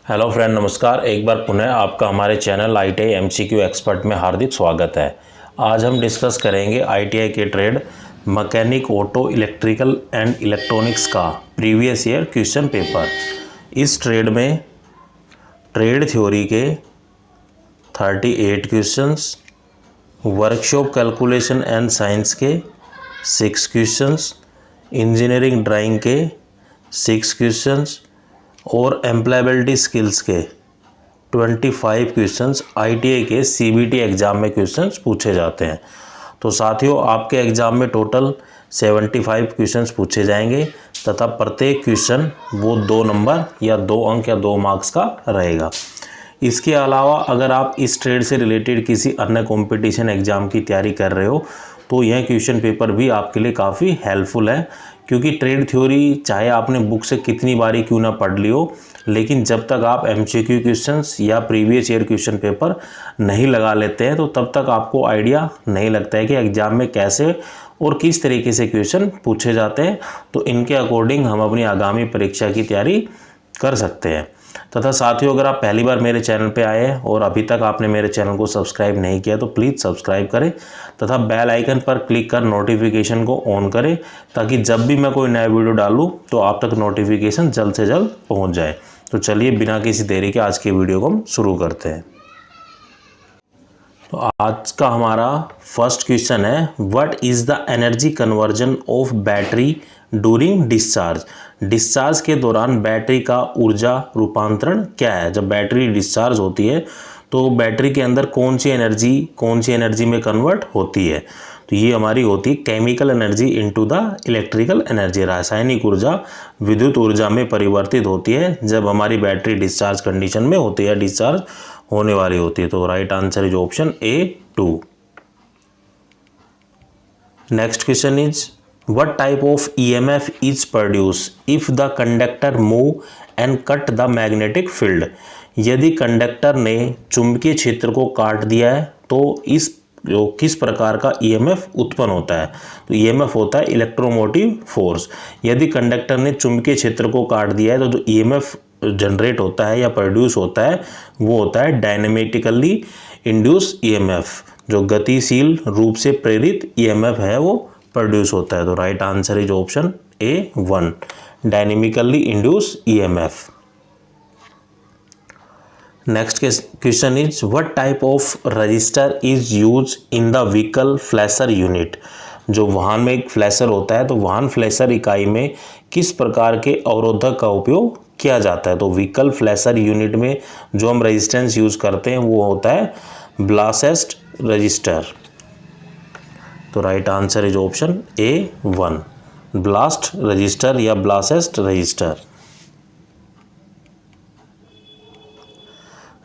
Hello friend, नमस्कार। एक बार पुनः आपका हमारे चैनल ITI MCQ एक्सपर्ट में हार्दिक स्वागत है। आज हम डिस्कस करेंगे ITI के trade mechanic, auto, electrical and electronics का प्रीवियस ईयर क्वेश्चन पेपर। इस ट्रेड में ट्रेड थ्योरी के 38 questions, workshop calculation and science के 6 क्वेश्चंस, इंजीनियरिंग ड्राइंग के 6 क्वेश्चंस और एम्प्लॉयबिलिटी स्किल्स के 25 क्वेश्चंस ITI के CBT एग्ज़ाम में क्वेश्चंस पूछे जाते हैं। तो साथियों, आपके एग्ज़ाम में टोटल 75 क्वेश्चंस पूछे जाएंगे तथा प्रत्येक क्वेश्चन वो 2 नंबर या 2 अंक या 2 मार्क्स का रहेगा। इसके अलावा अगर आप इस ट्रेड से रिलेटेड किसी अन्य कंपटीशन एग्ज़ाम की तैयारी कर रहे हो तो यह क्वेश्चन पेपर भी आपके लिए काफ़ी हेल्पफुल है, क्योंकि ट्रेड थ्योरी चाहे आपने बुक से कितनी बारी क्यों ना पढ़ ली हो, लेकिन जब तक आप MCQ क्वेश्चंस या प्रीवियस ईयर क्वेश्चन पेपर नहीं लगा लेते हैं तो तब तक आपको आइडिया नहीं लगता है कि एग्ज़ाम में कैसे और किस तरीके से क्वेश्चन पूछे जाते हैं। तो इनके अकॉर्डिंग हम अपनी आगामी परीक्षा की तैयारी कर सकते हैं। तथा साथियों, अगर आप पहली बार मेरे चैनल पे आए हैं और अभी तक आपने मेरे चैनल को सब्सक्राइब नहीं किया तो प्लीज़ सब्सक्राइब करें तथा बेल आइकन पर क्लिक कर नोटिफिकेशन को ऑन करें, ताकि जब भी मैं कोई नया वीडियो डालूं तो आप तक नोटिफिकेशन जल्द से जल्द पहुंच जाए। तो चलिए बिना किसी देरी के आज की वीडियो को हम शुरू करते हैं। तो आज का हमारा फर्स्ट क्वेश्चन है, what is the energy conversion of battery during discharge. Discharge के दौरान बैटरी का ऊर्जा रूपांतरण क्या है। जब बैटरी डिस्चार्ज होती है तो बैटरी के अंदर कौन सी एनर्जी में कन्वर्ट होती है। तो ये हमारी होती है chemical energy into the electrical energy. रासायनिक ऊर्जा विद्युत ऊर्जा में परिवर्तित होती है जब हमारी बैटरी डिस्चार्ज कंडीशन में होती है, डिस्चार्ज होने वाली होती है। तो right answer is option A2। Next question is, what type of EMF is produced if the conductor move and cut the magnetic field। यदि कंडक्टर ने चुंबकीय क्षेत्र को काट दिया है तो किस प्रकार का EMF उत्पन्न होता है। तो EMF होता है इलेक्ट्रोमोटिव फोर्स। यदि कंडक्टर ने चुंबकीय क्षेत्र को काट दिया है तो जो EMF जनरेट होता है या प्रोड्यूस होता है वो होता है डायनेमेटिकली इंड्यूस EMF। जो गतिशील रूप से प्रेरित EMF है वो प्रोड्यूस होता है। तो right answer is option A1, dynamically induce EMF। Next question is, what type of register is use in the vehicle flasher unit. जो वाहन में एक फ्लैशर होता है तो वाहन फ्लैशर इकाई में किस प्रकार के अवरोधक का उपयोग किया जाता है। तो व्हीकल फ्लैशर यूनिट में जो हम रेजिस्टेंस यूज करते हैं वो होता है ब्लासेस्ट रजिस्टर। तो right answer is option A1, blast register या ब्लासेस्ट register.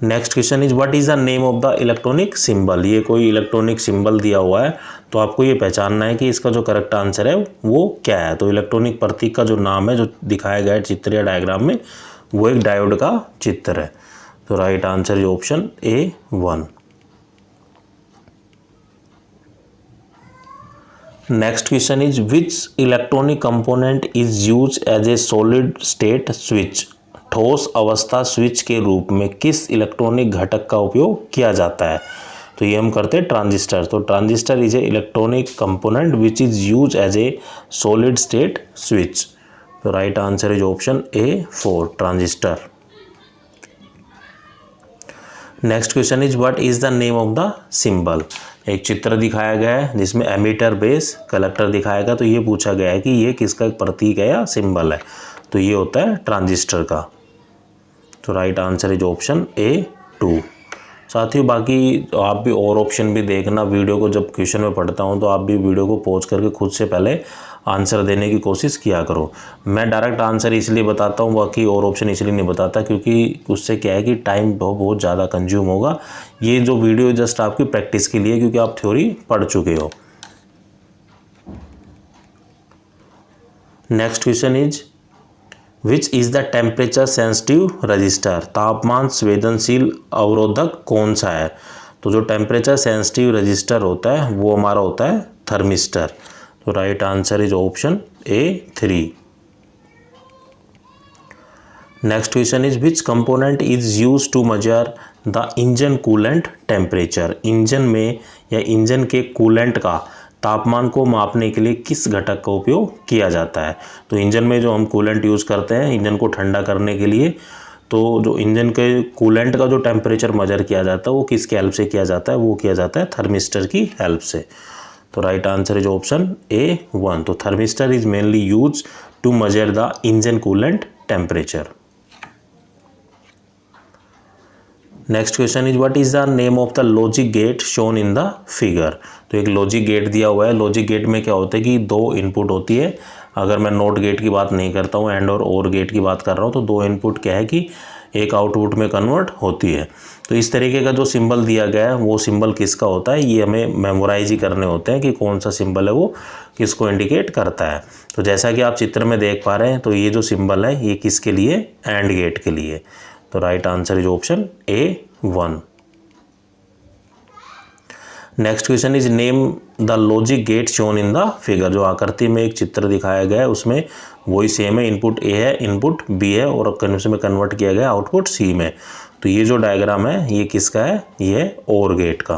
Next question is, what is the name of the electronic symbol. ये कोई इलेक्ट्रॉनिक सिंबल दिया हुआ है तो आपको ये पहचानना है कि इसका जो करेक्ट आंसर है वो क्या है। तो इलेक्ट्रॉनिक प्रतीक का जो नाम है जो दिखाया गया है चित्र या डायग्राम में वो एक डायोड का चित्र है। तो right answer is option A1। Next question is, which electronic component is use as a solid state switch. ठोस अवस्था स्विच के रूप में किस इलेक्ट्रॉनिक घटक का उपयोग किया जाता है। तो ये हम करते हैं ट्रांजिस्टर। तो transistor is a electronic component which is use as a solid state switch. तो right answer is option A4, transistor. Next question is, what is the name of the symbol. एक चित्र दिखाया गया है जिसमें एमीटर, बेस, कलेक्टर दिखाया गया। तो ये पूछा गया है कि ये किसका एक प्रतीक है या सिंबल है। तो ये होता है ट्रांजिस्टर का। तो right answer is option A2। साथियों, बाकी आप भी और ऑप्शन भी देखना। वीडियो को जब क्वेश्चन में पढ़ता हूँ तो आप भी वीडियो को पॉज करके खुद से पहले आंसर देने की कोशिश किया करो। मैं डायरेक्ट आंसर इसलिए बताता हूँ, बाकी और ऑप्शन इसलिए नहीं बताता क्योंकि उससे क्या है कि टाइम बहुत ज़्यादा कंज्यूम होगा। ये जो वीडियो जस्ट आपकी प्रैक्टिस के लिए, क्योंकि आप थ्योरी पढ़ चुके हो। Next question is, which is the temperature sensitive register. तापमान संवेदनशील अवरोधक कौन सा है। तो जो टेम्परेचर सेंसिटिव रजिस्टर होता है वो हमारा होता है थर्मिस्टर। तो right answer is option A3। Next question is which component is use to measure the engine coolant temperature. Engine में या इंजन के कूलेंट का तापमान को मापने के लिए किस घटक का उपयोग किया जाता है। तो इंजन में जो हम कूलेंट यूज़ करते हैं इंजन को ठंडा करने के लिए, तो जो इंजन के कूलेंट का जो टेम्परेचर मेजर किया जाता है वो किसके हेल्प से किया जाता है, वो किया जाता है थर्मिस्टर की हेल्प से। तो right answer is option A1। तो thermistor is mainly use to measure the engine coolant temperature. Next question is what is the name of the logic gate shown in the figure. तो एक logic gate दिया हुआ है। Logic gate में क्या होता है कि दो इनपुट होती है। अगर मैं नोट गेट की बात नहीं करता हूँ, एंड और ओर गेट की बात कर रहा हूँ, तो दो इनपुट क्या है कि एक आउटपुट में कन्वर्ट होती है। तो इस तरीके का जो सिंबल दिया गया है वो सिंबल किसका होता है, ये हमें मेमोराइज ही करने होते हैं कि कौन सा सिंबल है वो किसको इंडिकेट करता है। तो जैसा कि आप चित्र में देख पा रहे हैं, तो ये जो सिंबल है ये किसके लिए, एंड गेट के लिए। तो right answer is option A1। Next question is name the logic gate shown in the figure. जो आकृति में एक चित्र दिखाया गया है उसमें वही सेम है, इनपुट A है, इनपुट B है और उसमें कन्वर्ट किया गया आउटपुट C में। तो ये जो डायग्राम है ये किसका है, ये है OR गेट का।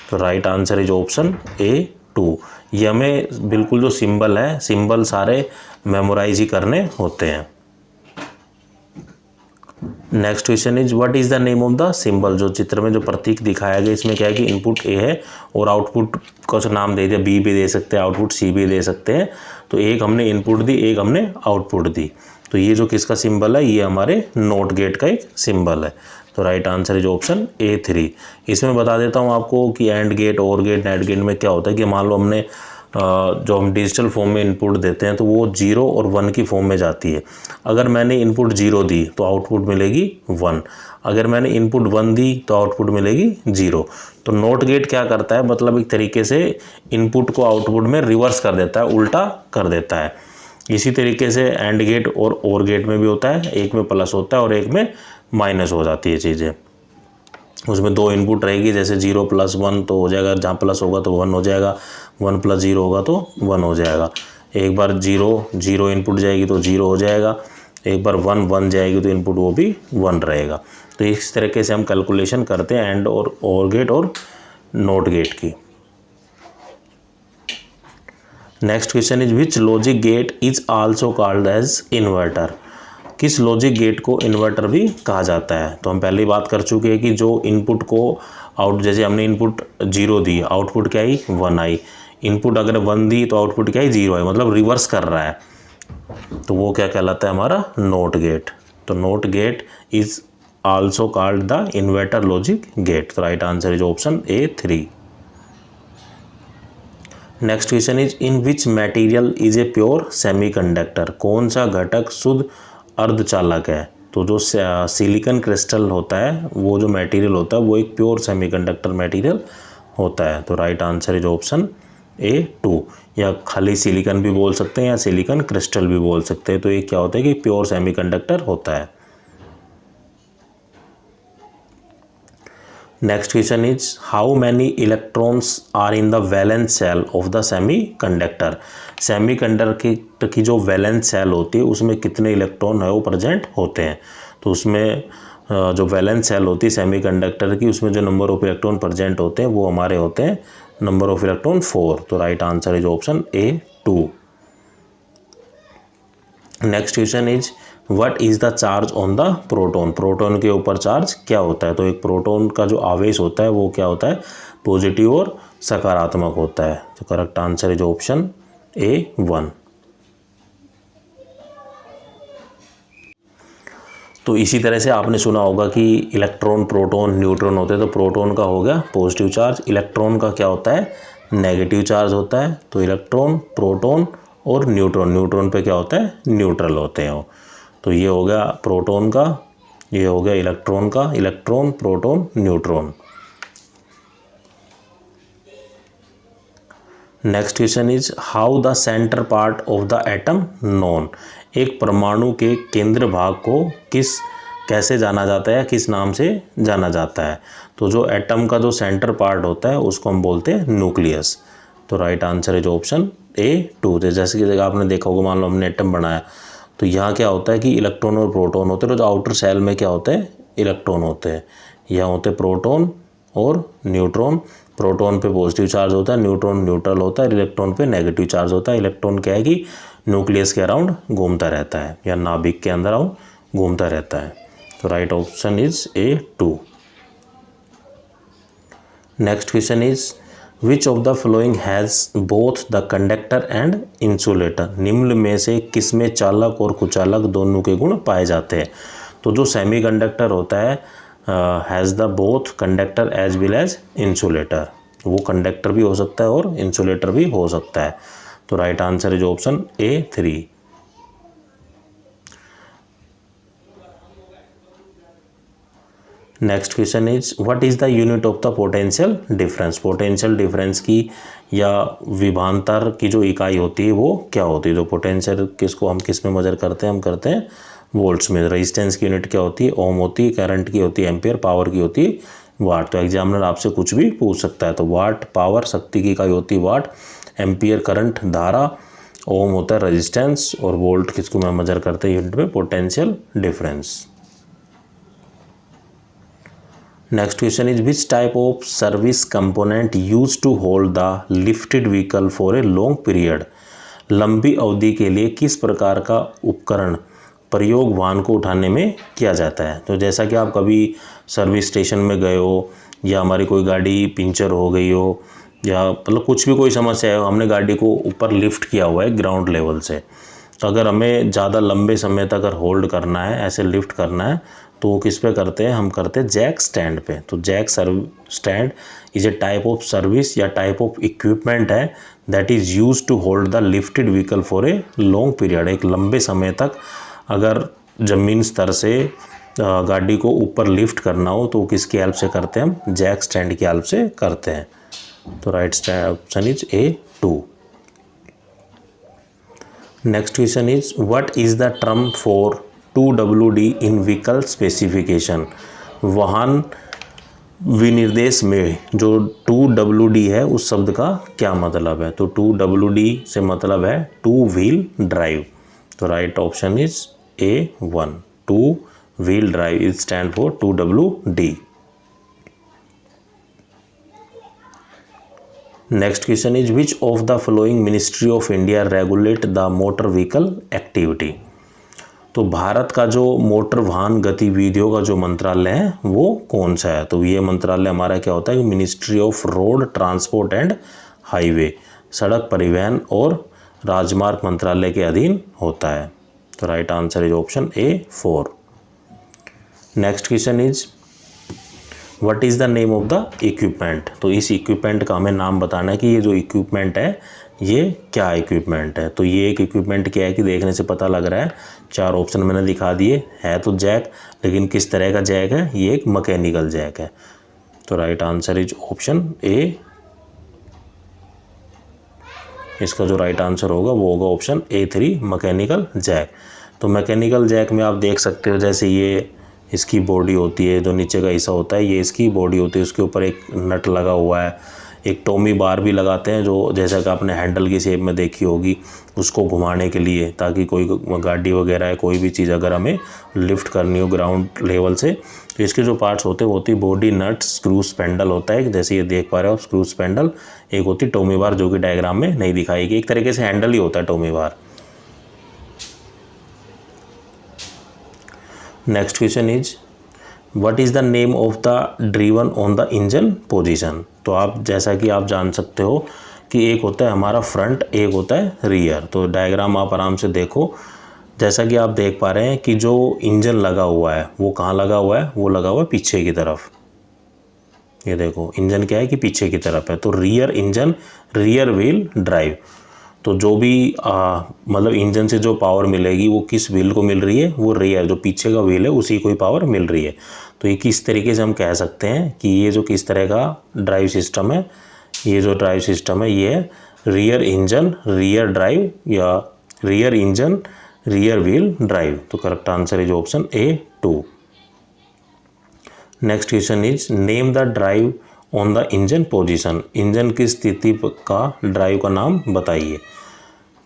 तो right answer is option A2। ये हमें बिल्कुल जो सिंबल है, सिंबल सारे मेमोराइज ही करने होते हैं। Next question is what is the name of the symbol. जो चित्र में जो प्रतीक दिखाया गया इसमें क्या है कि इनपुट A है और आउटपुट का जो नाम दे दिया, B भी दे सकते हैं, आउटपुट C भी दे सकते हैं। तो एक हमने इनपुट दी, एक हमने आउटपुट दी। तो ये जो किसका सिंबल है, ये हमारे नोट गेट का एक सिंबल है। तो right answer is option A3। इसमें बता देता हूँ आपको कि and gate, or gate, not gate में क्या होता है कि मान लो हमने जो हम डिजिटल फॉर्म में इनपुट देते हैं तो वो 0 और 1 की फॉर्म में जाती है। अगर मैंने इनपुट 0 दी तो आउटपुट मिलेगी 1, अगर मैंने इनपुट 1 दी तो आउटपुट मिलेगी 0। तो नोट गेट क्या करता है, मतलब एक तरीके से इनपुट को आउटपुट में रिवर्स कर देता है, उल्टा कर देता है। इसी तरीके से एंड गेट और ओर गेट में भी होता है, एक में प्लस होता है और एक में माइनस हो जाती है चीज़ें। उसमें दो इनपुट रहेगी, जैसे 0 + 1 तो हो जाएगा, जहाँ प्लस होगा तो 1 हो जाएगा, 1 + 0 होगा तो 1 हो जाएगा। एक बार 0 इनपुट जाएगी तो 0 हो जाएगा, एक बार 1 जाएगी तो इनपुट वो भी 1 रहेगा। तो इस तरीके से हम कैलकुलेशन करते हैं एंड और ओर गेट और नोट गेट की। Next question is which logic gate is also called as inverter. किस लॉजिक गेट को इन्वर्टर भी कहा जाता है। तो हम पहले ही बात कर चुके हैं कि जो इनपुट को आउट, जैसे हमने इनपुट 0 दी, आउटपुट क्या आई, 1 आई। इनपुट अगर 1 दी तो आउटपुट क्या आई, 0 आई, मतलब रिवर्स कर रहा है। तो वो क्या कहलाता है, हमारा नोट गेट। तो not gate is also called the inverter logic gate. तो right answer is option A3। Next question is in which material is a pure semiconductor. कौन सा घटक शुद्ध अर्धचालक है। तो जो सिलिकॉन क्रिस्टल होता है, वो जो मटेरियल होता है वो एक प्योर सेमीकंडक्टर मटेरियल होता है। तो right answer is option A2। या खाली सिलिकॉन भी बोल सकते हैं या सिलिकॉन क्रिस्टल भी बोल सकते हैं। तो ये क्या होता है कि प्योर सेमीकंडक्टर होता है। Next question is how many electrons are in the valence shell of the semiconductor. Semiconductor की जो वैलेंस सेल होती है उसमें कितने इलेक्ट्रॉन है वो प्रेजेंट होते हैं। तो उसमें जो वैलेंस सेल होती है सेमीकंडक्टर की, उसमें जो नंबर ऑफ इलेक्ट्रॉन प्रेजेंट होते हैं वो हमारे होते हैं नंबर ऑफ इलेक्ट्रॉन 4। तो right answer is option A2। Next question is what is the charge on the proton. Proton के ऊपर चार्ज क्या होता है। तो एक प्रोटॉन का जो आवेश होता है वो क्या होता है, पॉजिटिव और सकारात्मक होता है। तो correct answer is option A1। तो इसी तरह से आपने सुना होगा कि इलेक्ट्रॉन, प्रोटॉन, न्यूट्रॉन होते हैं। तो प्रोटॉन का हो गया पॉजिटिव चार्ज, इलेक्ट्रॉन का क्या होता है, नेगेटिव चार्ज होता है। तो इलेक्ट्रॉन, प्रोटॉन और न्यूट्रॉन, न्यूट्रॉन पे क्या होता है, न्यूट्रल होते हैं वो। तो ये हो गया प्रोटॉन का, ये हो गया इलेक्ट्रॉन का, electron, proton, neutron. Next question is how the centre part of the atom known. एक परमाणु के केंद्र भाग को कैसे जाना जाता है, किस नाम से जाना जाता है। तो जो एटम का जो सेंटर पार्ट होता है उसको हम बोलते हैं न्यूक्लियस। तो right answer is option A2। जैसे कि आपने देखा होगा, मान लो हमने एटम बनाया तो यहाँ क्या होता है कि इलेक्ट्रॉन और प्रोटॉन होते हैं, तो जो आउटर सेल में क्या होते हैं, इलेक्ट्रॉन होते हैं, यहाँ होते हैं प्रोटॉन और न्यूट्रॉन। प्रोटॉन पे पॉजिटिव चार्ज होता है, न्यूट्रॉन न्यूट्रल होता है, इलेक्ट्रॉन पे नेगेटिव चार्ज होता है। इलेक्ट्रॉन क्या है कि न्यूक्लियस के अराउंड घूमता रहता है या नाभिक के अंदर घूमता रहता है। तो right option is A2। Next question is which of the flowing has both the conductor and insulator. निम्न में से किसमें चालक और कुचालक दोनों के गुण पाए जाते हैं। तो जो सेमीकंडक्टर होता है has the both conductor as well as insulator, वो कंडक्टर भी हो सकता है और इंसुलेटर भी हो सकता है। तो right answer is option A3। Next question is what is the unit of the potential difference. Potential difference की या विभवांतर की जो इकाई होती है वो क्या होती है। जो पोटेंशियल किसको हम किस में मेजर करते हैं, हम करते हैं वोल्ट्स में। रेजिस्टेंस की यूनिट क्या होती है, ओम होती है। करंट की होती है एम्पियर। पावर की होती है वाट। तो एग्जामिनर आपसे कुछ भी पूछ सकता है। तो वाट पावर, शक्ति की इकाई होती है वाट, एम्पियर करंट धारा, ओम होता है रेजिस्टेंस, और वोल्ट किसको हम मेजर करते हैं यूनिट में, potential difference. Next question is which type of service component use to hold the lifted vehicle for a long period. लंबी अवधि के लिए किस प्रकार का उपकरण प्रयोग वाहन को उठाने में किया जाता है। तो जैसा कि आप कभी सर्विस स्टेशन में गए हो या हमारी कोई गाड़ी पंचर हो गई हो या मतलब कुछ भी कोई समस्या है, हमने गाड़ी को ऊपर लिफ्ट किया हुआ है ग्राउंड लेवल से, तो अगर हमें ज़्यादा लंबे समय तक अगर होल्ड करना है, ऐसे लिफ्ट करना है, तो किस पे करते हैं, हम करते हैं जैक स्टैंड पे। तो jack stand is a type of service या टाइप ऑफ इक्विपमेंट है that is use to hold the lifted vehicle for a long period. एक लंबे समय तक अगर ज़मीन स्तर से गाड़ी को ऊपर लिफ्ट करना हो तो किसकी हेल्प से करते हैं, हम जैक स्टैंड की हेल्प से करते हैं। तो right option is A2। Next question is what is the term for 2WD in vehicle specification. वाहन विनिर्देश में जो 2WD है उस शब्द का क्या मतलब है। तो 2WD से मतलब है टू व्हील ड्राइव। तो right option is A1। Two wheel drive is stand for 2WD। Next question is which of the following ministry of India regulate the motor vehicle activity. तो भारत का जो मोटर वाहन गतिविधियों का जो मंत्रालय है वो कौन सा है। तो ये मंत्रालय हमारा क्या होता है, ministry of road transport and highway, सड़क परिवहन और राजमार्ग मंत्रालय के अधीन होता है। तो right answer is option A4। Next question is what is the name of the equipment. तो इस इक्विपमेंट का हमें नाम बताना है कि ये जो इक्विपमेंट है ये क्या इक्विपमेंट है। तो ये एक इक्विपमेंट क्या है कि देखने से पता लग रहा है, चार ऑप्शन मैंने दिखा दिए, है तो जैक, लेकिन किस तरह का जैक है, ये एक मैकेनिकल जैक है। तो right answer is option A। इसका जो राइट आंसर होगा वो होगा ऑप्शन A3 मैकेनिकल जैक। तो मैकेनिकल जैक में आप देख सकते हो जैसे ये इसकी बॉडी होती है, जो नीचे का हिस्सा होता है ये इसकी बॉडी होती है, उसके ऊपर एक नट लगा हुआ है, एक टॉमी बार भी लगाते हैं जो जैसा कि आपने हैंडल की शेप में देखी होगी, उसको घुमाने के लिए, ताकि कोई गाड़ी वगैरह है कोई भी चीज़ अगर हमें लिफ्ट करनी हो ग्राउंड लेवल से। तो इसके जो पार्ट्स होते हैं वो होती है बॉडी, नट, स्क्रू, स्पेंडल होता है, जैसे ये देख पा रहे हो आप स्क्रू स्पेंडल, एक होती है टॉमी बार जो कि डायग्राम में नहीं दिखाई गई, एक तरीके से हैंडल ही होता है Tommy bar. Next question is what is the name of the driven on the engine position. तो आप जैसा कि आप जान सकते हो कि एक होता है हमारा फ्रंट, एक होता है रियर। तो डायग्राम आप आराम से देखो, जैसा कि आप देख पा रहे हैं कि जो इंजन लगा हुआ है वो कहाँ लगा हुआ है, वो लगा हुआ है पीछे की तरफ। ये देखो इंजन क्या है कि पीछे की तरफ है। तो rear engine, rear wheel drive. तो जो भी मतलब इंजन से जो पावर मिलेगी वो किस व्हील को मिल रही है, वो रियर जो पीछे का व्हील है उसी को ही पावर मिल रही है। तो ये किस तरीके से हम कह सकते हैं कि ये जो किस तरह का ड्राइव सिस्टम है, ये जो ड्राइव सिस्टम है ये है रियर इंजन रियर ड्राइव या rear engine rear wheel drive. तो correct answer is option A2। Next question is name the drive on the engine position. Engine की स्थिति का ड्राइव का नाम बताइए।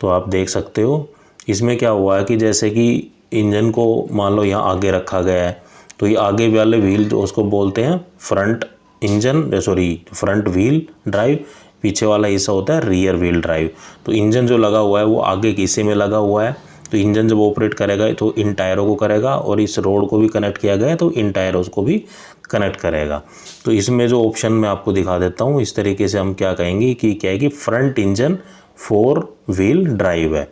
तो आप देख सकते हो इसमें क्या हुआ है कि जैसे कि इंजन को मान लो यहाँ आगे रखा गया है, तो ये आगे वाले व्हील तो उसको बोलते हैं front engine, front wheel drive, पीछे वाला हिस्सा होता है रियर व्हील ड्राइव। तो इंजन जो लगा हुआ है वो आगे के हिस्से में लगा हुआ है, तो इंजन जब ऑपरेट करेगा तो इन टायरों को करेगा, और इस रोड को भी कनेक्ट किया गया है तो इन टायरों को भी कनेक्ट करेगा। तो इसमें जो ऑप्शन मैं आपको दिखा देता हूँ, इस तरीके से हम क्या कहेंगे कि क्या है कि फ्रंट इंजन 4 व्हील ड्राइव है।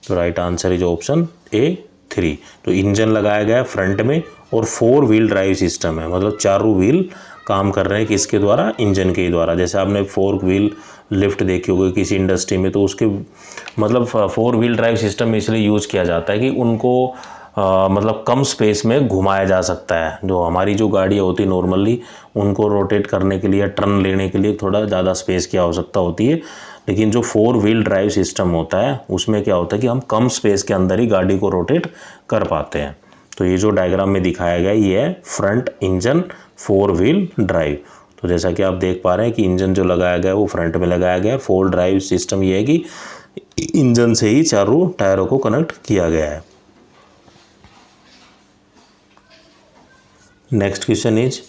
तो right answer is option A3। तो इंजन लगाया गया है फ्रंट में और 4 व्हील ड्राइव सिस्टम है, मतलब चारों व्हील काम कर रहे हैं किसके द्वारा, इंजन के द्वारा। जैसे आपने 4 व्हील लिफ्ट देखी होगी किसी इंडस्ट्री में, तो उसके मतलब 4 व्हील ड्राइव सिस्टम इसलिए यूज़ किया जाता है कि उनको मतलब कम स्पेस में घुमाया जा सकता है। जो हमारी जो गाड़ियाँ होती नॉर्मली उनको रोटेट करने के लिए, टर्न लेने के लिए थोड़ा ज़्यादा स्पेस की आवश्यकता होती है, लेकिन जो 4 व्हील ड्राइव सिस्टम होता है उसमें क्या होता है कि हम कम स्पेस के अंदर ही गाड़ी को रोटेट कर पाते हैं। तो ये जो डायग्राम में दिखाया गया ये है फ्रंट इंजन 4 व्हील ड्राइव। तो जैसा कि आप देख पा रहे हैं कि इंजन जो लगाया गया है वो फ्रंट में लगाया गया है। 4 ड्राइव सिस्टम ये है कि इंजन से ही चारों टायरों को कनेक्ट किया गया है। Next question is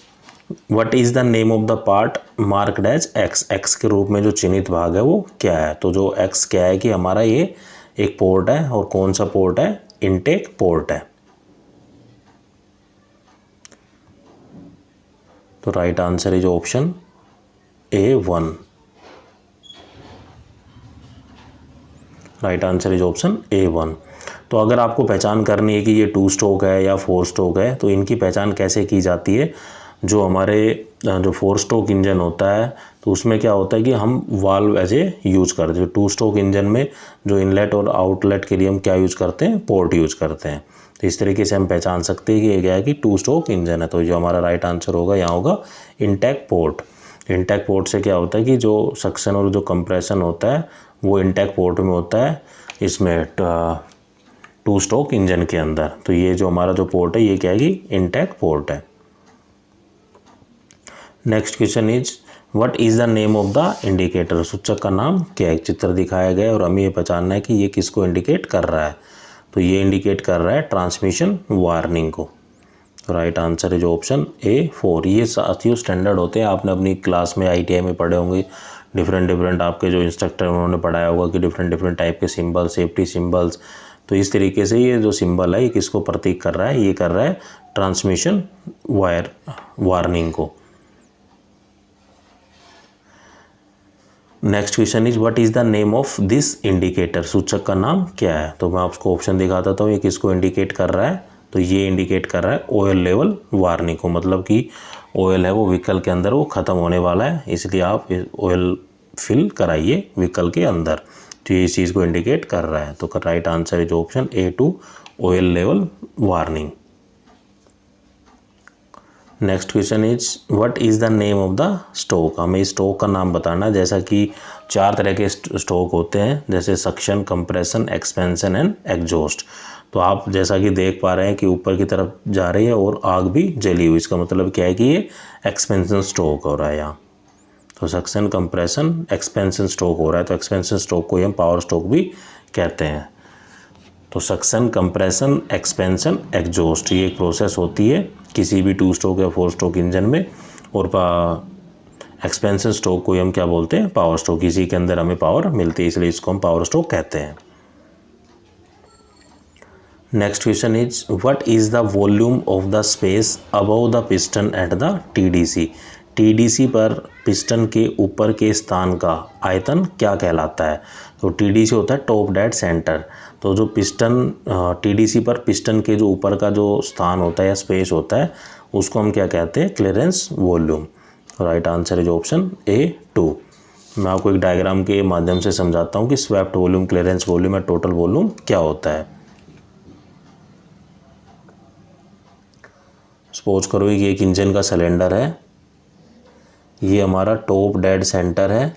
what is the name of the part marked as X. X के रूप में जो चिन्हित भाग है वो क्या है। तो जो एक्स क्या है कि हमारा ये एक पोर्ट है, और कौन सा पोर्ट है, इनटेक पोर्ट है। तो right answer is option A1। Right answer is option A1। तो अगर आपको पहचान करनी है कि ये 2 स्ट्रोक है या 4 स्ट्रोक है, तो इनकी पहचान कैसे की जाती है। जो हमारे जो 4 स्ट्रोक इंजन होता है तो उसमें क्या होता है कि हम वाल्व एज ए यूज़ करते हैं। 2 स्ट्रोक इंजन में जो इनलेट और आउटलेट के लिए हम क्या यूज़ करते हैं, पोर्ट यूज़ करते हैं। तो इस तरीके से हम पहचान सकते हैं कि ये क्या है कि 2 स्ट्रोक इंजन है। तो जो हमारा राइट आंसर होगा यहाँ होगा इनटेक पोर्ट। इनटेक पोर्ट से क्या होता है कि जो सक्शन और जो कंप्रेशन होता है वो इनटेक पोर्ट में होता है, इसमें 2 स्ट्रोक इंजन के अंदर। तो ये जो हमारा जो पोर्ट है ये क्या है कि इनटेक पोर्ट है। Next question is what is the name of the indicator. सूचक का नाम क्या है। चित्र दिखाया गया है और हमें ये पहचानना है कि ये किसको इंडिकेट कर रहा है। तो ये इंडिकेट कर रहा है ट्रांसमिशन वार्निंग को। Right answer is option A4। ये साथियों स्टैंडर्ड होते हैं, आपने अपनी क्लास में ITI में पढ़े होंगे। डिफरेंट आपके जो इंस्ट्रक्टर उन्होंने पढ़ाया होगा कि डिफरेंट टाइप के सिंबल, सेफ्टी सिंबल्स। तो इस तरीके से ये जो सिंबल है ये किसको प्रतीक कर रहा है, ये कर रहा है ट्रांसमिशन वार्निंग को। Next question is what is the name of this indicator. सूचक का नाम क्या है। तो मैं आपको ऑप्शन दिखा देता हूँ, ये किसको इंडिकेट कर रहा है। तो ये इंडिकेट कर रहा है ऑयल लेवल वार्निंग को, मतलब कि ऑयल है वो व्हीकल के अंदर वो ख़त्म होने वाला है, इसलिए आप ऑयल फिल कराइए व्हीकल के अंदर। तो ये इस चीज़ को इंडिकेट कर रहा है। तो right answer is option A2 oil level warning. Next question is what is the name of the stroke. हमें इस स्ट्रोक का नाम बताना है। जैसा कि 4 तरह के स्ट्रोक होते हैं, जैसे suction, compression, expansion and exhaust. तो आप जैसा कि देख पा रहे हैं कि ऊपर की तरफ जा रही है और आग भी जली हुई, इसका मतलब क्या है कि ये एक्सपेंशन स्ट्रोक हो रहा है यहाँ। तो सक्शन, कंप्रेशन, एक्सपेंशन स्ट्रोक हो रहा है। तो एक्सपेंशन स्ट्रोक को हम पावर स्ट्रोक भी कहते हैं। तो सक्शन, कंप्रेशन, एक्सपेंशन, एग्जॉस्ट ये एक प्रोसेस होती है किसी भी 2 स्ट्रोक या 4 स्ट्रोक इंजन में। और एक्सपेंशन स्ट्रोक को हम क्या बोलते हैं, पावर स्ट्रोक। इसी के अंदर हमें पावर मिलती है, इसलिए इसको हम पावर स्ट्रोक कहते हैं। Next question is what is the volume of the space above the piston at the TDC। TDC पर पिस्टन के ऊपर के स्थान का आयतन क्या कहलाता है। तो TDC होता है टॉप डेड सेंटर। तो जो पिस्टन TDC पर पिस्टन के जो ऊपर का जो स्थान होता है या स्पेस होता है उसको हम क्या कहते हैं, clearance volume. Right answer is option A2। मैं आपको एक डायग्राम के माध्यम से समझाता हूँ कि स्वेप्ट वॉल्यूम, क्लियरेंस वॉल्यूम या टोटल वॉल्यूम क्या होता है। सपोज करो कि एक इंजन का सिलेंडर है, ये हमारा टॉप डेड सेंटर है,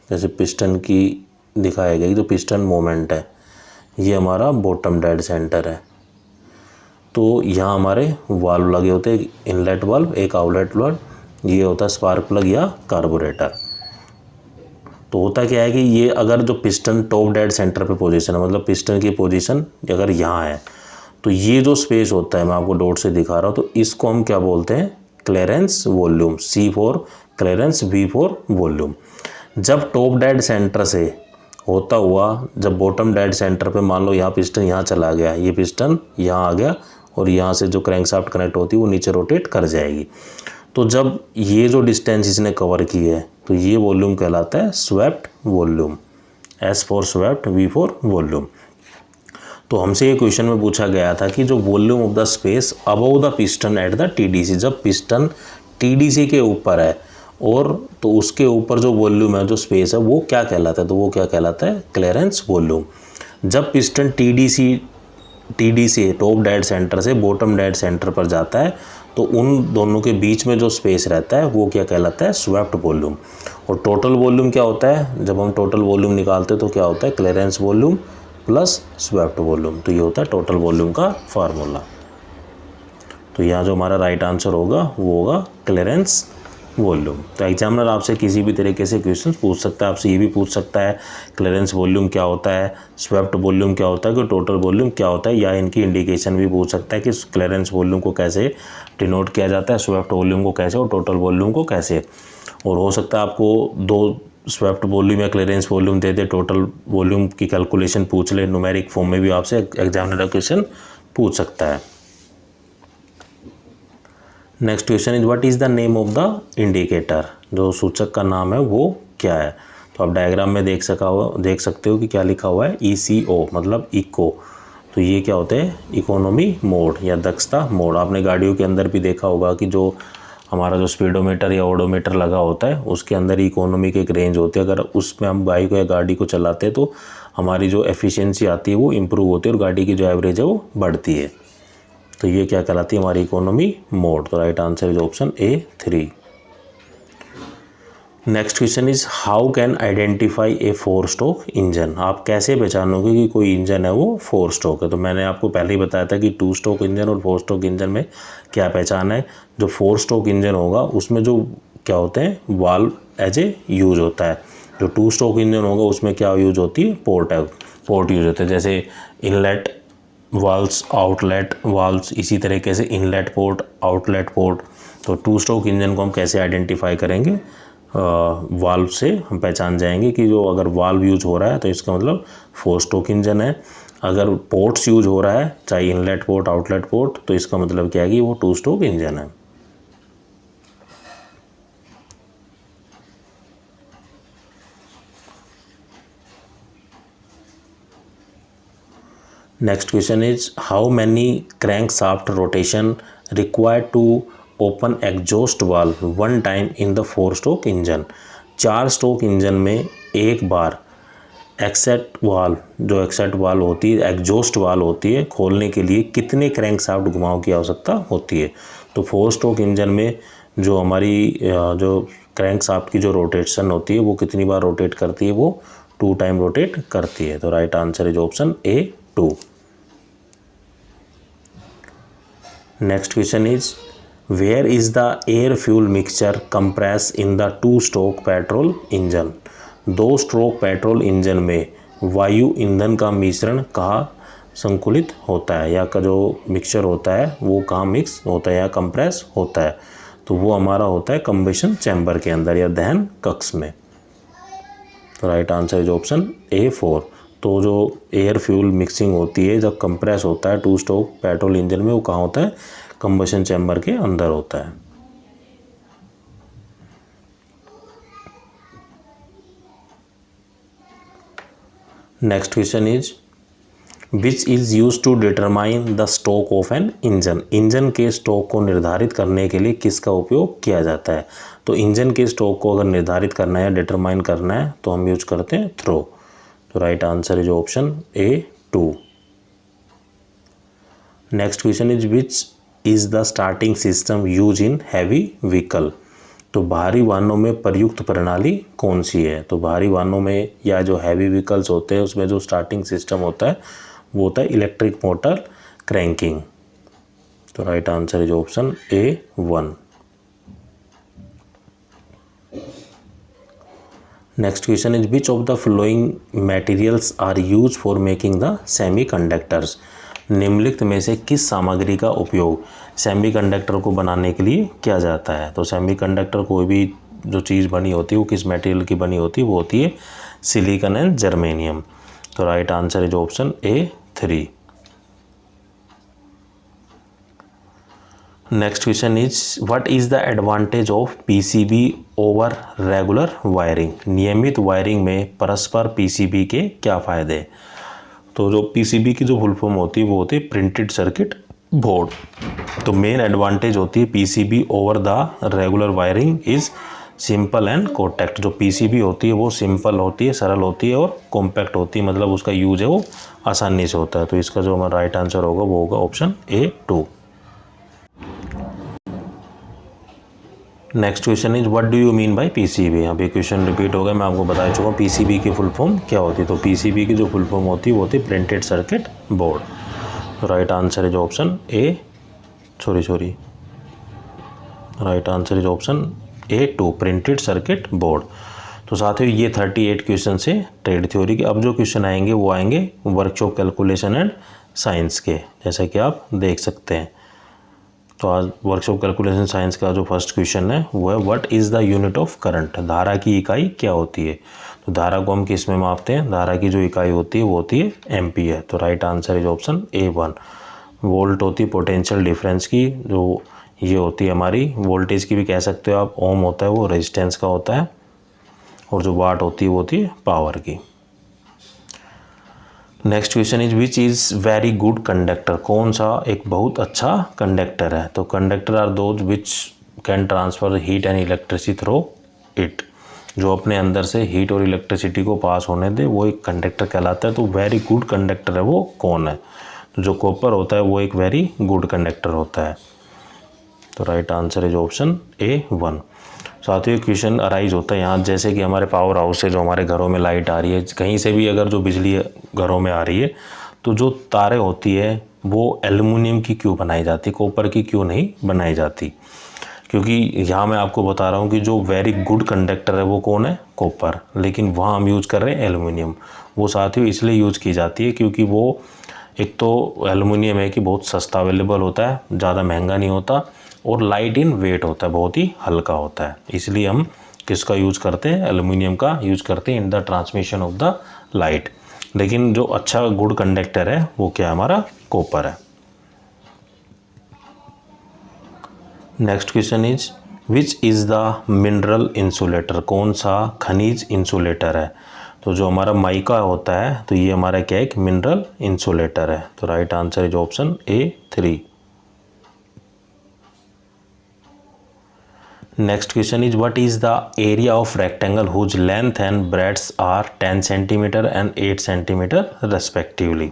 जैसे पिस्टन की दिखाई गई तो पिस्टन मोमेंट है। ये हमारा बॉटम डेड सेंटर है। तो यहाँ हमारे वाल्व लगे होते हैं, एक इनलेट वाल्व, एक आउटलेट वाल्व, ये होता है स्पार्क प्लग या कार्बोरेटर। तो होता क्या है कि ये अगर जो पिस्टन टॉप डेड सेंटर पे पोजीशन है, मतलब पिस्टन की पोजीशन अगर यहाँ है, तो ये जो स्पेस होता है, मैं आपको डॉट से दिखा रहा हूँ, तो इसको हम क्या बोलते हैं, clearance volume. C for clearance, V for volume. जब टॉप डेड सेंटर से होता हुआ जब बॉटम डेड सेंटर पे मान लो यहाँ पिस्टन यहाँ चला गया, ये पिस्टन यहाँ आ गया और यहाँ से जो क्रैंकशाफ्ट कनेक्ट होती है वो नीचे रोटेट कर जाएगी। तो जब ये जो डिस्टेंस इसने कवर की है तो ये वॉल्यूम कहलाता है swept volume. S for swept, V for volume. तो हमसे ये क्वेश्चन में पूछा गया था कि जो volume of the space above the piston at the TDC, जब पिस्टन TDC के ऊपर है और तो उसके ऊपर जो वॉल्यूम है, जो स्पेस है, वो क्या कहलाता है, तो वो क्या कहलाता है, क्लियरेंस वॉल्यूम। जब piston TDC top dead centre से बॉटम डेड सेंटर पर जाता है तो उन दोनों के बीच में जो स्पेस रहता है वो क्या कहलाता है, स्वेप्ट वॉल्यूम। और टोटल वॉल्यूम क्या होता है, जब हम टोटल वॉल्यूम निकालते हैं तो क्या होता है, clearance volume plus swept volume. तो ये होता है टोटल वॉल्यूम का फार्मूला। तो यहाँ जो हमारा राइट आंसर होगा वो होगा क्लियरेंस वॉल्यूम। तो एग्जामिनर आपसे किसी भी तरीके से क्वेश्चन पूछ सकता है, आपसे ये भी पूछ सकता है क्लियरेंस वॉल्यूम क्या होता है, स्वेप्ट वॉल्यूम क्या होता है, कि टोटल वॉल्यूम क्या होता है, या इनकी इंडिकेशन भी पूछ सकता है कि क्लियरेंस वॉल्यूम को कैसे डिनोट किया जाता है, स्वेप्ट वॉल्यूम को कैसे और टोटल वॉल्यूम को कैसे। और हो सकता है आपको दो स्वेप्ट वॉल्यूम या क्लियरेंस वॉल्यूम दे दे, टोटल वॉल्यूम की कैलकुलेशन पूछ ले, न्यूमेरिक फॉर्म में भी आपसे एग्जामिनर क्वेश्चन पूछ सकता है। Next question is what is the name of the indicator, जो सूचक का नाम है वो क्या है। तो आप डायग्राम में देख सकते हो कि क्या लिखा हुआ है, ECO मतलब इको। तो ये क्या होते हैं, इकोनॉमी मोड या दक्षता मोड। आपने गाड़ियों के अंदर भी देखा होगा कि जो हमारा जो स्पीडोमीटर या ओडोमीटर लगा होता है उसके अंदर इकोनॉमी की एक रेंज होती है। अगर उसमें हम बाइक या गाड़ी को चलाते हैं तो हमारी जो एफिशिएंसी आती है वो इम्प्रूव होती है और गाड़ी की जो एवरेज है वो बढ़ती है। तो ये क्या कहलाती है, हमारी इकोनॉमी मोड। तो right answer is option A3। Next question is how can identify A 4 stroke engine. आप कैसे पहचानोगे कि कोई इंजन है वो 4 स्ट्रोक है। तो मैंने आपको पहले ही बताया था कि 2 स्ट्रोक इंजन और 4 स्ट्रोक इंजन में क्या पहचान है। जो 4 स्ट्रोक इंजन होगा उसमें जो क्या होते हैं, वाल्व एज ए यूज होता है। जो 2 स्ट्रोक इंजन होगा उसमें क्या यूज होती है, पोर्ट यूज होते हैं, जैसे इनलेट वाल्व्स, आउटलेट वाल्व्स, इसी तरीके से इनलेट पोर्ट, आउटलेट पोर्ट। तो 2 स्ट्रोक इंजन को हम कैसे आइडेंटिफाई करेंगे, वाल्व से हम पहचान जाएंगे कि जो अगर वाल्व यूज हो रहा है तो इसका मतलब 4 स्ट्रोक इंजन है। अगर पोर्ट्स यूज हो रहा है, चाहे इनलेट पोर्ट, आउटलेट पोर्ट, तो इसका मतलब क्या है कि वो 2 स्ट्रोक इंजन है। Next question is how many crankshaft rotation required to open exhaust valve one time in the 4 stroke engine. 4 stroke engine में एक बार एक्सेट वाल्व, जो एक्सेट वाल्व होती है, एग्जॉस्ट वाल्व होती है, खोलने के लिए कितने क्रैंक शाफ्ट घुमाव की आवश्यकता होती है। तो 4 स्ट्रोक इंजन में जो हमारी जो क्रैंक शाफ्ट की जो रोटेशन होती है वो कितनी बार रोटेट करती है, वो 2 टाइम रोटेट करती है। तो right answer is option A2। Next question is where is the air fuel mixture compress in the 2 stroke petrol engine. 2 stroke petrol engine में वायु ईंधन का मिश्रण कहाँ संकुलित होता है, या का जो मिक्सचर होता है वो कहाँ मिक्स होता है या कंप्रेस होता है। तो वो हमारा होता है कंबशन चैम्बर के अंदर या दहन कक्ष में। तो right answer is option A4। तो जो एयर फ्यूल मिक्सिंग होती है जब कंप्रेस होता है 2 स्ट्रोक पेट्रोल इंजन में, वो कहाँ होता है, कंबशन चैम्बर के अंदर होता है। Next question is which is use to determine the stroke of an engine. Engine के स्ट्रोक को निर्धारित करने के लिए किसका उपयोग किया जाता है। तो इंजन के स्ट्रोक को अगर निर्धारित करना है या डिटरमाइन करना है तो हम यूज करते हैं थ्रो। तो right answer is option A2। Next question is which is the starting system use in heavy vehicle. तो भारी वाहनों में प्रयुक्त प्रणाली कौन सी है। तो भारी वाहनों में या जो हैवी व्हीकल्स होते हैं उसमें जो स्टार्टिंग सिस्टम होता है वो होता है इलेक्ट्रिक मोटर क्रैंकिंग। तो right answer is option A1। Next question is which of the following materials are use for making the semiconductors. निम्नलिखित में से किस सामग्री का उपयोग सेमीकंडक्टर को बनाने के लिए किया जाता है। तो सेमीकंडक्टर कोई भी जो चीज़ बनी होती है वो किस मटेरियल की बनी होती है, वो होती है सिलिकॉन एंड जर्मेनियम। तो right answer is option A 3। Next question is what is the advantage of PCB over regular wiring. नियमित वायरिंग में परस्पर पीसीबी के क्या फ़ायदे। तो जो पीसीबी की जो फुल फॉर्म होती है वो होती है प्रिंटेड सर्किट बोर्ड। तो मेन एडवांटेज होती है PCB over the regular wiring is simple and compact. जो पीसीबी होती है वो सिंपल होती है, सरल होती है और कॉम्पैक्ट होती है, मतलब उसका यूज है वो आसानी से होता है। तो इसका जो हमारा राइट आंसर होगा वो होगा option A 2। Next question is what do you mean by PCB. यहाँ पे क्वेश्चन रिपीट हो गया, मैं आपको बता चुका हूँ पीसीबी की फुल फॉर्म क्या होती है। तो पीसीबी की जो फुल फॉर्म होती है वो होती है प्रिंटेड सर्किट बोर्ड। तो right answer is option A right answer is option A 2 printed circuit board. तो साथियों ये 38 क्वेश्चन से ट्रेड थ्योरी के। अब जो क्वेश्चन आएंगे वो आएंगे वर्कशॉप कैलकुलेशन एंड साइंस के, जैसा कि आप देख सकते हैं। तो आज वर्कशॉप कैलकुलेशन साइंस का जो फर्स्ट क्वेश्चन है वो है what is the unit of current. धारा की इकाई क्या होती है। तो धारा को हम किस में मापते हैं, धारा की जो इकाई होती है वो होती है एम्पीयर। तो right answer is option A 1। Volt होती है पोटेंशियल डिफरेंस की, जो ये होती है हमारी वोल्टेज की भी कह सकते हो आप। ओम होता है वो रेजिस्टेंस का होता है, और जो वाट होती है वो होती है पावर की। Next question is which is very good conductor. कौन सा एक बहुत अच्छा कंडक्टर है। तो conductor are those which can transfer heat and electricity through it. जो अपने अंदर से हीट और इलेक्ट्रिसिटी को पास होने दे वो एक कंडक्टर कहलाता है। तो वेरी गुड कंडक्टर है वो कौन है। तो जो कॉपर होता है वो एक वेरी गुड कंडक्टर होता है। तो right answer is option A 1। साथ ही क्वेश्चन अराइज होता है यहाँ, जैसे कि हमारे पावर हाउस से जो हमारे घरों में लाइट आ रही है, कहीं से भी अगर जो बिजली घरों में आ रही है, तो जो तारें होती है वो एल्युमिनियम की क्यों बनाई जाती, कॉपर की क्यों नहीं बनाई जाती। क्योंकि यहाँ मैं आपको बता रहा हूँ कि जो वेरी गुड कंडक्टर है वो कौन है, कॉपर, लेकिन वहाँ हम यूज़ कर रहे हैं एल्युमिनियम। वो साथियों इसलिए यूज़ की जाती है क्योंकि वो एक तो एल्युमिनियम है कि बहुत सस्ता अवेलेबल होता है, ज़्यादा महंगा नहीं होता, और लाइट इन वेट होता है, बहुत ही हल्का होता है। इसलिए हम किसका यूज़ करते हैं, एल्युमिनियम का यूज़ करते हैं in the transmission of the light. लेकिन जो अच्छा गुड कंडक्टर है वो क्या हमारा कॉपर है। Next question is which is the mineral insulator. कौन सा खनिज इंसुलेटर है। तो जो हमारा माइका होता है तो ये हमारा क्या एक मिनरल इंसुलेटर है। तो right answer is option A 3। Next question is what is the area of rectangle whose length and breadth are 10 centimetre and 8 centimetre respectively.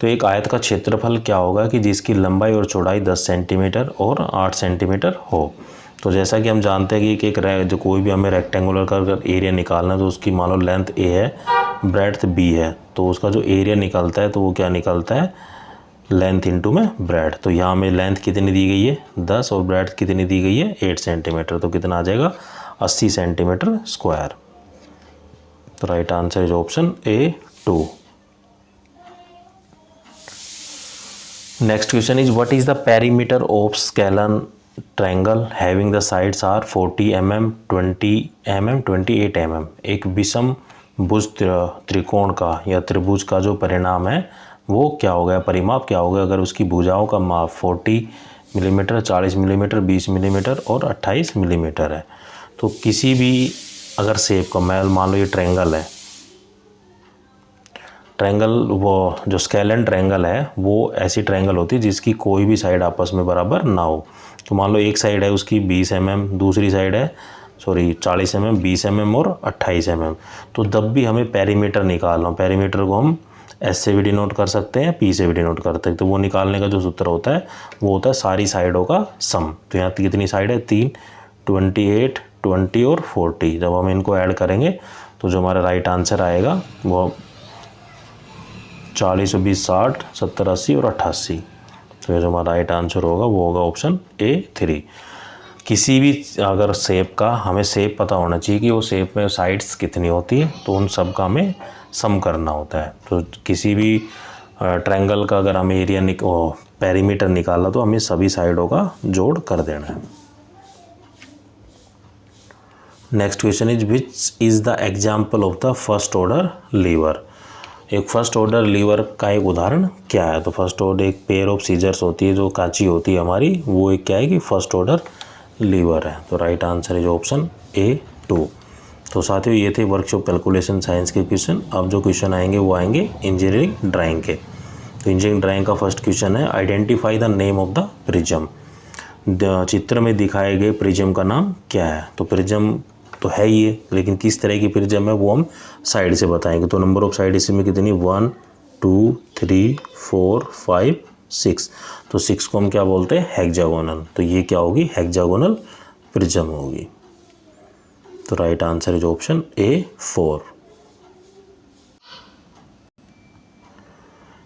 तो एक आयत का क्षेत्रफल क्या होगा कि जिसकी लंबाई और चौड़ाई 10 सेंटीमीटर और 8 सेंटीमीटर हो। तो जैसा कि हम जानते हैं कि एक जो कोई भी हमें रेक्टेंगुलर का अगर एरिया निकालना है तो उसकी मान लो लेंथ ए है, ब्रेड्थ बी है, तो उसका जो एरिया निकलता है तो वो क्या निकलता है, लेंथ इंटू में ब्रेड। तो यहाँ में लेंथ कितनी दी गई है 10 और ब्रेड कितनी दी गई है 8 सेंटीमीटर। तो कितना आ जाएगा 80 सेंटीमीटर स्क्वायर। तो right answer is option A 2। Next question is what is the perimeter of scalene triangle having the sides are 40 mm, 20 mm, 28 mm। एक विषम भुज त्रिकोण का या त्रिभुज का जो परिणाम है वो क्या हो गया, परिमाप क्या होगा अगर उसकी भुजाओं का माप 40 मिलीमीटर, 40 मिलीमीटर, 20 मिलीमीटर और 28 मिलीमीटर है। तो किसी भी अगर शेप का मान लो ये ट्रायंगल है, ट्रायंगल वो जो स्केलन ट्रायंगल है वो ऐसी ट्रायंगल होती है जिसकी कोई भी साइड आपस में बराबर ना हो। तो मान लो एक साइड है उसकी 20 mm, दूसरी साइड है 40 mm, 20 mm और 28 mm। तो जब भी हमें पेरीमीटर निकालना हो, पेरीमीटर को हम एस से भी डिनोट कर सकते हैं, पी से भी डिनोट करते हैं। तो वो निकालने का जो सूत्र होता है वो होता है सारी साइडों का सम। तो यहाँ कितनी साइड है 3, 28, 20 और 40। जब हम इनको ऐड करेंगे तो जो हमारा राइट आंसर आएगा वो 40 और 20 60, 70 80 और 88। तो ये जो हमारा राइट आंसर होगा वो होगा ऑप्शन ए 3। किसी भी अगर शेप का हमें शेप पता होना चाहिए कि वो शेप में साइड्स कितनी होती है, तो उन सब का हमें सम करना होता है। तो किसी भी ट्रायंगल का अगर हमें एरिया पेरीमीटर निकाला तो हमें सभी साइडों का जोड़ कर देना है। Next question is which is the example of the first order liver. एक फर्स्ट ऑर्डर लीवर का एक उदाहरण क्या है? तो फर्स्ट ऑर्डर एक पेयर ऑफ सीजर्स होती है जो कांची होती है हमारी, वो एक क्या है कि फर्स्ट ऑर्डर लीवर है। तो right answer is option A2। तो साथियों ये थे वर्कशॉप कैलकुलेशन साइंस के क्वेश्चन। अब जो क्वेश्चन आएंगे वो आएंगे इंजीनियरिंग ड्राइंग के। तो इंजीनियरिंग ड्राइंग का फर्स्ट क्वेश्चन है identify the name of the prism. चित्र में दिखाए गए प्रिज्म का नाम क्या है? तो प्रिज्म तो है ये, लेकिन किस तरह की प्रिज्म है वो हम साइड से बताएंगे। तो नंबर ऑफ साइड इसमें कितनी 1 2 3 4 5 6। तो 6 को हम क्या बोलते हैं? हेक्सागोनल। तो ये क्या होगी? हेक्सागोनल प्रिज्म होगी। तो right answer is option A4।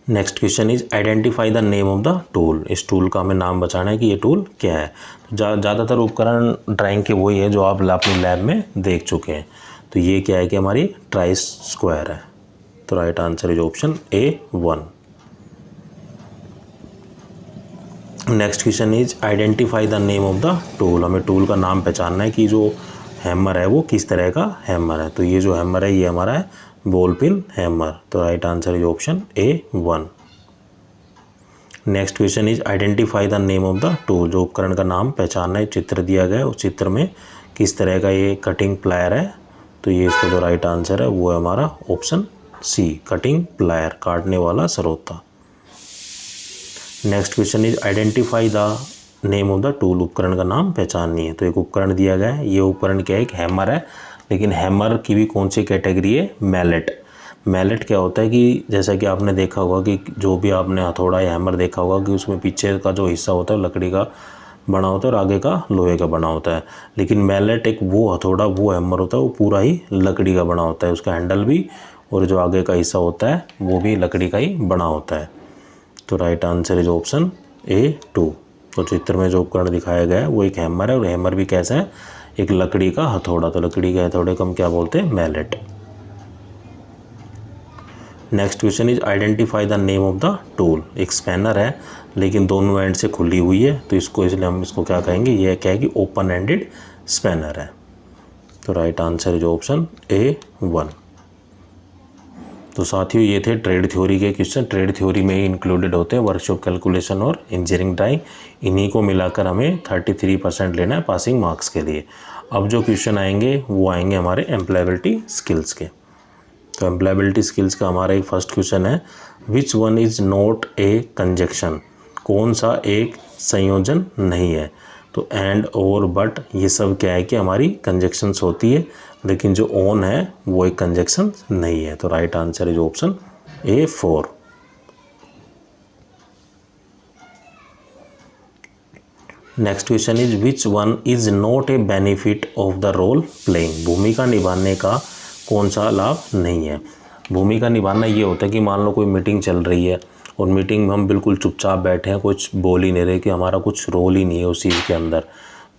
Next question is identify the name of the tool. इस टूल का हमें नाम बताना है कि ये टूल क्या है। तो ज़्यादातर उपकरण ड्राइंग के वही है जो आप अपनी लैब में देख चुके हैं। तो ये क्या है कि हमारी ट्राई स्क्वायर है। तो right answer is option A1। Next question is identify the name of the tool. हमें टूल का नाम पहचानना है कि जो हैमर है वो किस तरह का हैमर है। तो ये जो हैमर है ये हमारा है बॉल पिन हैमर। तो right answer is option A1। Next question is identify the name of the tool. जो उपकरण का नाम पहचानना है, चित्र दिया गया है उस चित्र में किस तरह का ये कटिंग प्लायर है। तो ये इसका जो राइट आंसर है वो है हमारा ऑप्शन C, कटिंग प्लायर, काटने वाला सरोता। Next question is identify the name of the tool. उपकरण का नाम पहचाननी है। तो एक उपकरण दिया गया है, ये उपकरण क्या है? एक हैमर है, लेकिन हैमर की भी कौन सी कैटेगरी है? मैलेट। मैलेट क्या होता है कि जैसा कि आपने देखा होगा कि जो भी आपने हथौड़ा या हैमर देखा होगा कि उसमें पीछे का जो हिस्सा होता है लकड़ी का बना होता है और आगे का लोहे का बना होता है। लेकिन मैलेट एक वो हथौड़ा, वो हैमर होता है, वो पूरा ही लकड़ी का बना होता है। उसका हैंडल भी और जो आगे का हिस्सा होता है वो भी लकड़ी का ही बना होता है। तो right answer is option A2। तो चित्र में जो उपकरण दिखाया गया है वो एक हैमर है, और हैमर भी कैसा है? एक लकड़ी का हथौड़ा। तो लकड़ी के हथौड़े को हम क्या बोलते हैं? Mallet. Next question is identify the name of the tool. एक स्पैनर है लेकिन दोनों एंड से खुली हुई है, तो इसको इसलिए हम इसको क्या कहेंगे? ये क्या है कि ओपन एंडेड स्पैनर है। तो right answer is option A1। तो साथियों ये थे ट्रेड थ्योरी के क्वेश्चन। ट्रेड थ्योरी में ही इंक्लूडेड होते हैं वर्कशॉप कैलकुलेशन और इंजीनियरिंग ड्राइंग। इन्हीं को मिलाकर हमें 33% लेना है पासिंग मार्क्स के लिए। अब जो क्वेश्चन आएंगे वो आएंगे हमारे एम्प्लॉयबिलिटी स्किल्स के। तो एम्प्लॉयबिलिटी स्किल्स का हमारा एक फर्स्ट क्वेश्चन है विच one is not A conjunction. कौन सा एक संयोजन नहीं है? तो एंड और बट ये सब क्या है कि हमारी कंजक्शंस होती है, लेकिन जो ऑन है वो एक कंजक्शन नहीं है। तो right answer is option A4। Next question is which one is not a benefit of the role playing. भूमिका निभाने का कौन सा लाभ नहीं है? भूमिका निभाना ये होता है कि मान लो कोई मीटिंग चल रही है और मीटिंग में हम बिल्कुल चुपचाप बैठे हैं, कुछ बोल ही नहीं रहे, कि हमारा कुछ रोल ही नहीं है उस चीज़ के अंदर।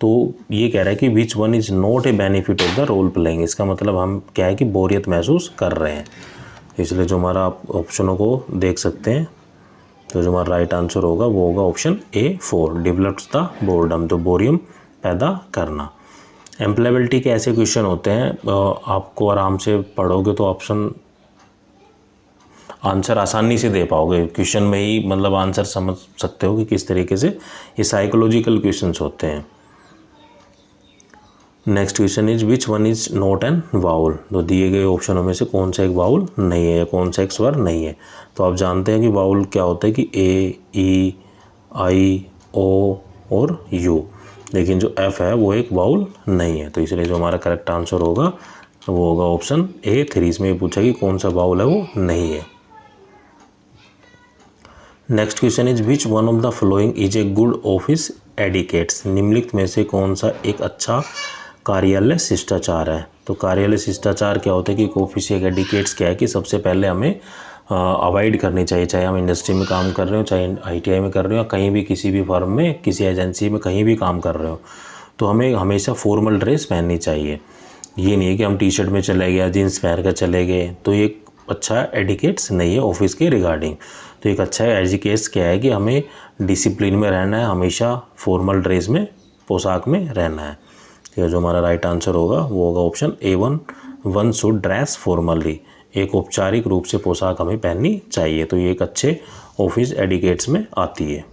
तो ये कह रहा है कि which one is not a benefit of the role playing. इसका मतलब हम क्या है कि बोरियत महसूस कर रहे हैं। इसलिए जो हमारा आप ऑप्शनों को देख सकते हैं, तो जो हमारा राइट आंसर होगा वो होगा option A4, develops the boredom. तो बोरियम पैदा करना। एम्प्लॉयबिलिटी के ऐसे क्वेश्चन होते हैं, आपको आराम से पढ़ोगे तो आंसर आसानी से दे पाओगे। क्वेश्चन में ही मतलब आंसर समझ सकते हो कि किस तरीके से ये साइकोलॉजिकल क्वेश्चंस होते हैं। Next question is which one is not an vowel. तो दिए गए ऑप्शनों में से कौन सा एक वाउल नहीं है या कौन सा एक स्वर नहीं है? तो आप जानते हैं कि वाउल क्या होता है कि A, E, I, O और U, लेकिन जो F है वो एक वाउल नहीं है। तो इसलिए जो हमारा करेक्ट आंसर होगा वो होगा ऑप्शन A3। इसमें ये पूछा कि कौन सा वाउल है वो नहीं है। Next question is which one of the following is a good office etiquettes. निम्नलिखित में से कौन सा एक अच्छा कार्यालय शिष्टाचार है? तो कार्यालय शिष्टाचार क्या होता है कि ऑफिस एडिकेट्स क्या है कि सबसे पहले हमें अवॉइड करनी चाहिए, चाहे हम इंडस्ट्री में काम कर रहे हो, चाहे ITI में कर रहे हो, या कहीं भी किसी भी फर्म में, किसी एजेंसी में कहीं भी काम कर रहे हो। तो हमें हमेशा फॉर्मल ड्रेस पहननी चाहिए। ये नहीं है कि हम टी शर्ट में चले गए, जीन्स पहन कर चले गए, तो ये अच्छा एडिकेट्स नहीं है ऑफिस के रिगार्डिंग। तो एक अच्छा एजुकेट्स क्या है कि हमें डिसिप्लिन में रहना है, हमेशा फॉर्मल ड्रेस में, पोशाक में रहना है। तो जो हमारा राइट आंसर होगा वो होगा option A1, one should dress formally. एक औपचारिक रूप से पोशाक हमें पहननी चाहिए। तो ये एक अच्छे ऑफिस एडिकेट्स में आती है।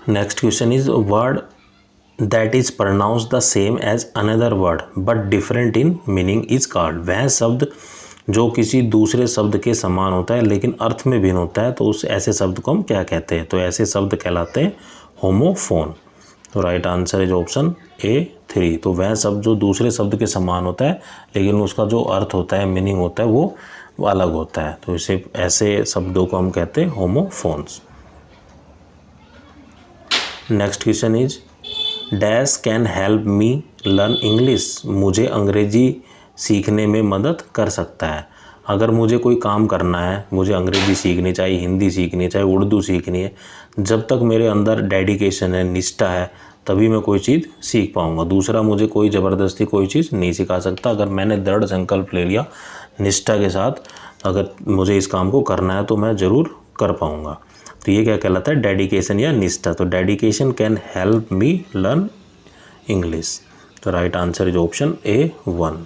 Next question is word that is pronounce the same as another word but different in meaning is called. वह शब्द जो किसी दूसरे शब्द के समान होता है लेकिन अर्थ में भिन्न होता है, तो उस ऐसे शब्द को हम क्या कहते हैं? तो ऐसे शब्द कहलाते हैं होमोफोन। तो right answer is option A3। तो वह शब्द जो दूसरे शब्द के समान होता है लेकिन उसका जो अर्थ होता है, मीनिंग होता है, वो अलग होता है। तो इसे ऐसे शब्दों को हम कहते हैं homophones. Next question is dash can help me learn English. मुझे अंग्रेजी सीखने में मदद कर सकता है। अगर मुझे कोई काम करना है, मुझे अंग्रेजी सीखनी चाहिए, हिंदी सीखनी चाहिए, उर्दू सीखनी है, जब तक मेरे अंदर डेडिकेशन है, निष्ठा है, तभी मैं कोई चीज़ सीख पाऊँगा। दूसरा मुझे कोई ज़बरदस्ती कोई चीज़ नहीं सिखा सकता। अगर मैंने दृढ़ संकल्प ले लिया निष्ठा के साथ, अगर मुझे इस काम को करना है तो मैं ज़रूर कर पाऊँगा। तो ये क्या कहलाता है? डेडिकेशन या निष्ठा। तो dedication can help me learn English. तो right answer is option A1।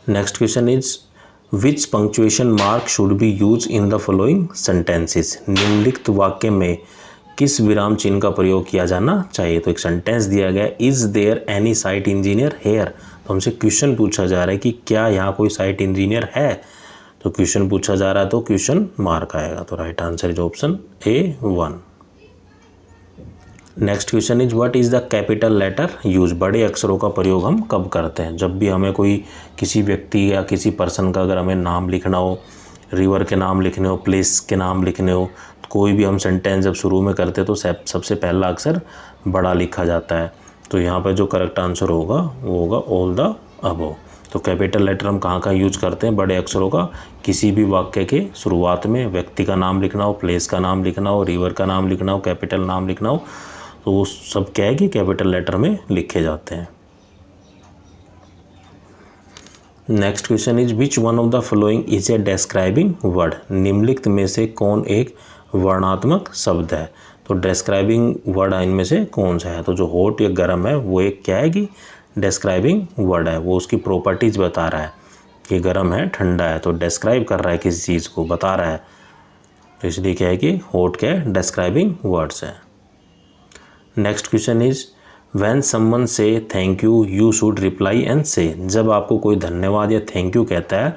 Next question is which punctuation mark should be use in the following sentences. निम्नलिखित वाक्य में किस विराम चिन्ह का प्रयोग किया जाना चाहिए? तो एक सेंटेंस दिया गया, is there any site engineer here. तो हमसे क्वेश्चन पूछा जा रहा है कि क्या यहाँ कोई साइट इंजीनियर है? तो क्वेश्चन पूछा जा रहा है तो क्वेश्चन मार्क आएगा। तो right answer is option A1। Next question is what is the capital letter use. बड़े अक्षरों का प्रयोग हम कब करते हैं? जब भी हमें कोई किसी व्यक्ति या किसी पर्सन का अगर हमें नाम लिखना हो, रिवर के नाम लिखने हो, प्लेस के नाम लिखने हो, तो कोई भी हम सेंटेंस जब शुरू में करते हैं तो सबसे पहला अक्षर बड़ा लिखा जाता है। तो यहाँ पर जो करेक्ट आंसर होगा वो होगा ऑल द अबव। तो कैपिटल लेटर हम कहाँ यूज करते हैं? बड़े अक्षरों का किसी भी वाक्य के शुरुआत में व्यक्ति का नाम लिखना हो, प्लेस का नाम लिखना हो, रिवर का नाम लिखना हो, कैपिटल नाम लिखना हो, तो वो सब क्या है कि कैपिटल लेटर में लिखे जाते हैं। Next question is which one of the following is A describing word. निम्नलिखित में से कौन एक वर्णात्मक शब्द है? तो डिस्क्राइबिंग वर्ड इनमें से कौन सा है? तो जो हॉट या गर्म है वो एक क्या है कि डिस्क्राइबिंग वर्ड है। वो उसकी प्रॉपर्टीज बता रहा है कि गर्म है, ठंडा है, तो डिस्क्राइब कर रहा है किसी चीज़ को, बता रहा है। तो इसलिए क्या है कि हॉट क्या है? डिस्क्राइबिंग वर्ड्स है। Next question is when someone say thank you you should reply and say. जब आपको कोई धन्यवाद या थैंक यू कहता है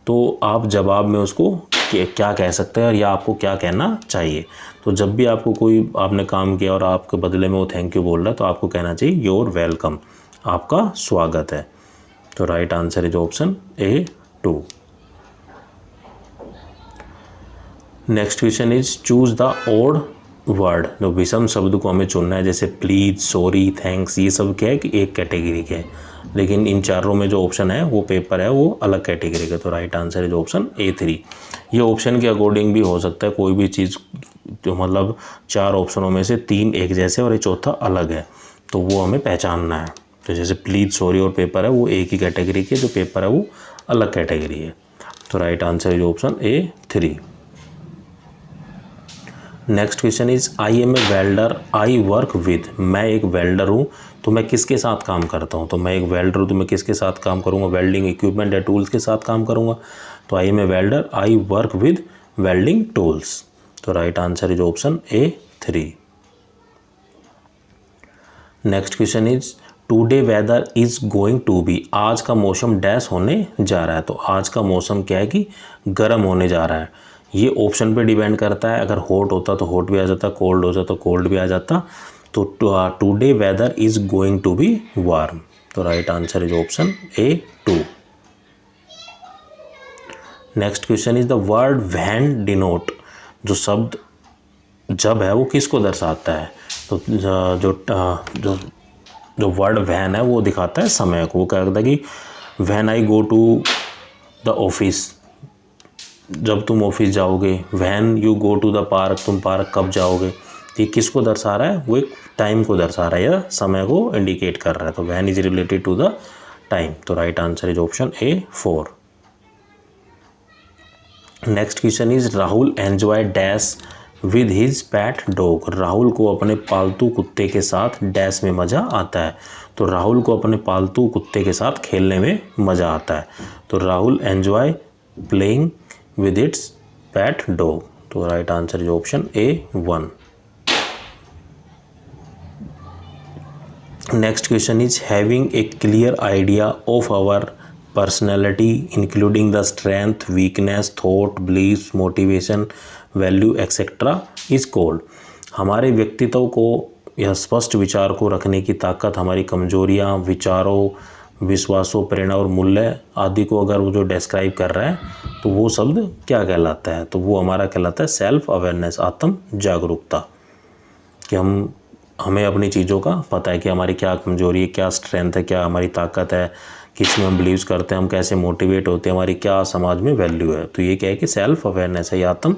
तो आप जवाब में उसको क्या कह सकते हैं और या आपको क्या कहना चाहिए? तो जब भी आपको कोई आपने काम किया और आपके बदले में वो थैंक यू बोल रहा है तो आपको कहना चाहिए योर वेलकम, आपका स्वागत है। तो right answer is option A2। Next question is choose the odd word. जो विषम शब्द को हमें चुनना है, जैसे प्लीज, सॉरी, थैंक्स, ये सब क्या है कि एक कैटेगरी के हैं, लेकिन इन चारों में जो ऑप्शन है वो पेपर है वो अलग कैटेगरी का। तो right answer is option A3। ये ऑप्शन के अकॉर्डिंग भी हो सकता है, कोई भी चीज़ जो मतलब चार ऑप्शनों में से तीन एक जैसे और एक चौथा अलग है, तो वो हमें पहचानना है। तो जैसे प्लीज, सॉरी और पेपर है वो एक ही कैटेगरी के, जो पेपर है वो अलग कैटेगरी है। तो right answer is option A3। Next question is I am a welder I work with. मैं एक वेल्डर हूँ तो मैं किसके साथ काम करता हूँ? तो मैं एक वेल्डर हूँ तो मैं किसके साथ काम करूँगा? वेल्डिंग इक्विपमेंट या टूल्स के साथ काम करूँगा। तो I am a welder I work with welding tools. तो right answer is option A3। Next question is today weather is going to be. आज का मौसम डैश होने जा रहा है। तो आज का मौसम क्या है कि गर्म होने जा रहा है। ये ऑप्शन पे डिपेंड करता है, अगर हॉट होता तो हॉट भी आ जाता, कोल्ड हो जाता तो कोल्ड भी आ जाता। तो today weather is going to be warm. तो right answer is option A2। Next question is the word when denote. जो शब्द जब है वो किसको दर्शाता है? तो जो वर्ड व्हेन है वो दिखाता है समय को। वो क्या कहता है कि when I go to the office, जब तुम ऑफिस जाओगे, when you go to the park, तुम पार्क कब जाओगे। ये किसको दर्शा रहा है, वो एक टाइम को दर्शा रहा है या समय को इंडिकेट कर रहा है। तो when is related to the time. तो right answer is option A 4। Next question is Rahul enjoy dash with his pet dog. Rahul को अपने पालतू कुत्ते के साथ डैश में मज़ा आता है। तो राहुल को अपने पालतू कुत्ते के साथ खेलने में मज़ा आता है। तो Rahul enjoy playing with its pet dog. तो right answer is option A 1। Next question is having a clear idea of our personality including the strength, weakness, thought, beliefs, motivation, value etcetera is called. हमारे व्यक्तित्व को या स्पष्ट विचार को रखने की ताकत, हमारी कमजोरियां, विचारों, विश्वासों, प्रेरणा और मूल्य आदि को अगर वो जो डिस्क्राइब कर रहा है तो वो शब्द क्या कहलाता है। तो वो हमारा कहलाता है सेल्फ अवेयरनेस, आत्म जागरूकता। कि हमें अपनी चीज़ों का पता है कि हमारी क्या कमजोरी है, क्या स्ट्रेंथ है, क्या हमारी ताकत है, किस में हम बिलीव्स करते हैं, हम कैसे मोटिवेट होते हैं, हमारी क्या समाज में वैल्यू है। तो ये क्या है कि सेल्फ अवेयरनेस है, या आत्म